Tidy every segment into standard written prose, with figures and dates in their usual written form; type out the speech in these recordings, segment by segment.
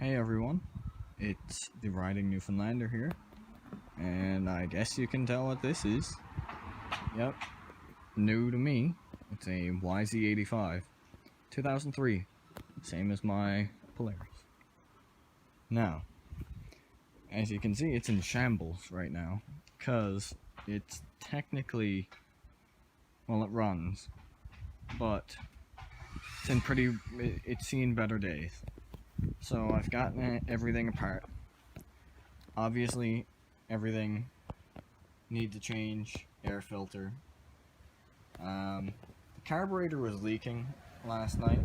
Hey everyone, it's the Riding Newfoundlander here, and I guess you can tell what this is. Yep, new to me. It's a YZ85, 2003, same as my Polaris. Now, as you can see, it's in shambles right now, because it's technically, well, it runs, but it's seen better days. So I've gotten everything apart. Obviously, everything needs to change. Air filter. The carburetor was leaking last night.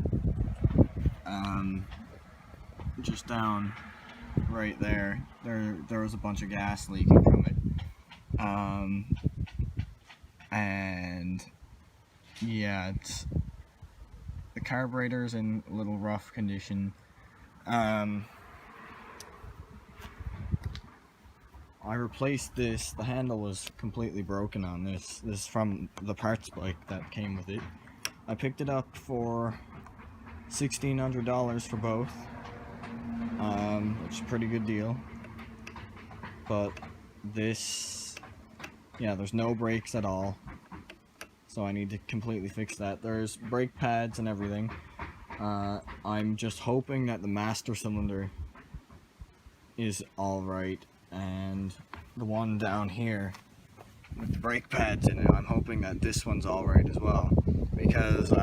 Just down right there. There was a bunch of gas leaking from it. And yeah, the carburetor's in a little rough condition. I replaced this. The handle was completely broken on this. This is from the parts bike that came with it. I picked it up for $1,600 for both, which is a pretty good deal. But this, yeah, there's no brakes at all, so I need to completely fix that. There's brake pads and everything. I'm just hoping that the master cylinder is alright, and the one down here with the brake pads in it, I'm hoping that this one's alright as well, because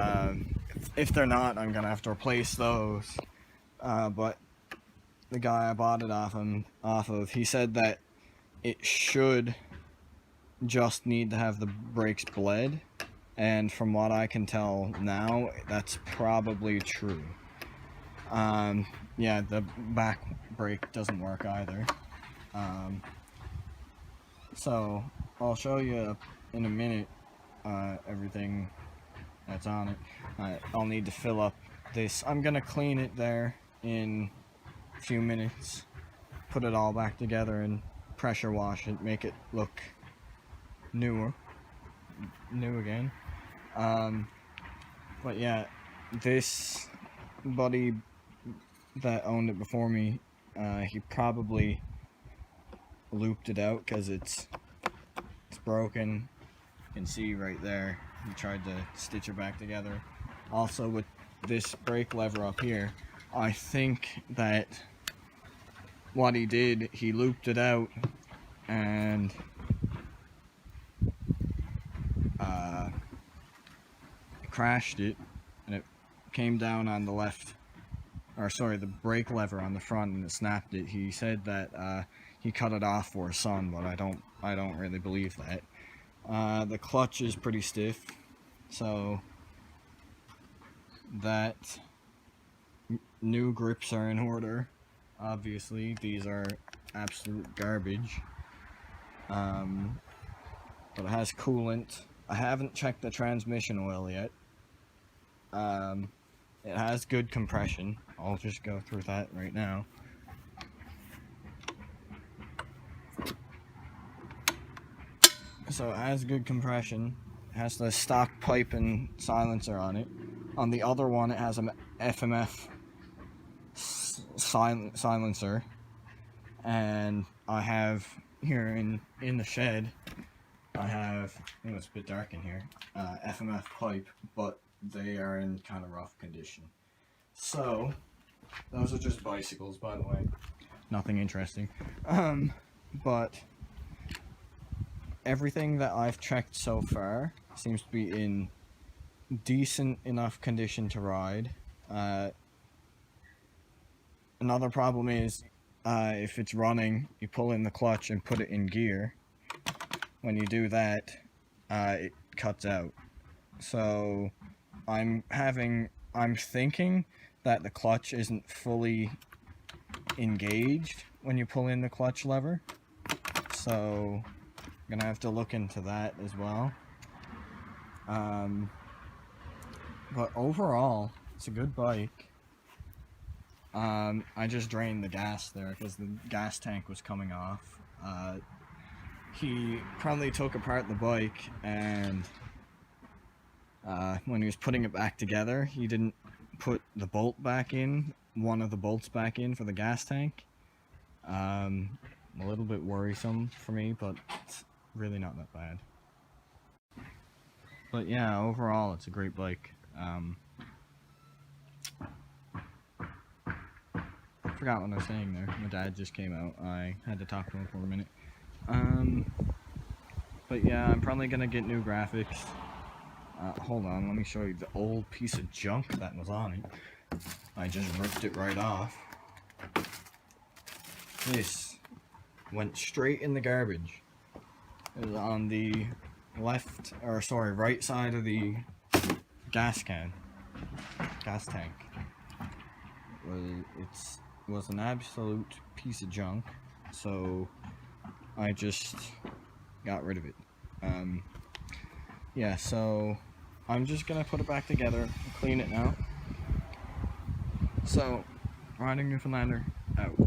if they're not, I'm gonna have to replace those. But the guy I bought it off of, he said that it should just need to have the brakes bled, and from what I can tell now, that's probably true. Yeah, the back brake doesn't work either. So I'll show you in a minute everything that's on it. I'll need to fill up this. I'm gonna clean it there in a few minutes, put it all back together and pressure wash it, make it look new again. But yeah, this buddy that owned it before me, he probably looped it out because it's broken. You can see right there, he tried to stitch it back together. Also with this brake lever up here, I think that what he did, he looped it out and crashed it, and it came down on the left, or sorry, the brake lever on the front, and it snapped it. He said that he cut it off for his son, but I don't really believe that. The clutch is pretty stiff, so that new grips are in order. Obviously, these are absolute garbage. But it has coolant. I haven't checked the transmission oil yet. It has good compression. I'll just go through that right now. So it has good compression. It has the stock pipe and silencer on it. On the other one, it has an FMF silencer. And I have here in the shed, I have, it's a bit dark in here, FMF pipe, but they are in kind of rough condition. So, those are just bicycles, by the way. Nothing interesting. But everything that I've checked so far seems to be in decent enough condition to ride. Another problem is, if it's running, you pull in the clutch and put it in gear. When you do that, it cuts out. So I'm thinking that the clutch isn't fully engaged when you pull in the clutch lever. So I'm gonna have to look into that as well. But overall, it's a good bike. I just drained the gas there because the gas tank was coming off. He probably took apart the bike, and when he was putting it back together, he didn't put the bolt back in one of the bolts back in for the gas tank. A little bit worrisome for me, but it's really not that bad. But yeah, overall it's a great bike. Forgot what I was saying there. My dad just came out. I had to talk to him for a minute. But yeah, I'm probably gonna get new graphics. Hold on, let me show you the old piece of junk that was on it. I just ripped it right off. This went straight in the garbage. It was on the right side of the gas tank. It was an absolute piece of junk, so I just got rid of it. Yeah, so I'm just gonna put it back together and clean it now. So, Riding Newfoundlander out.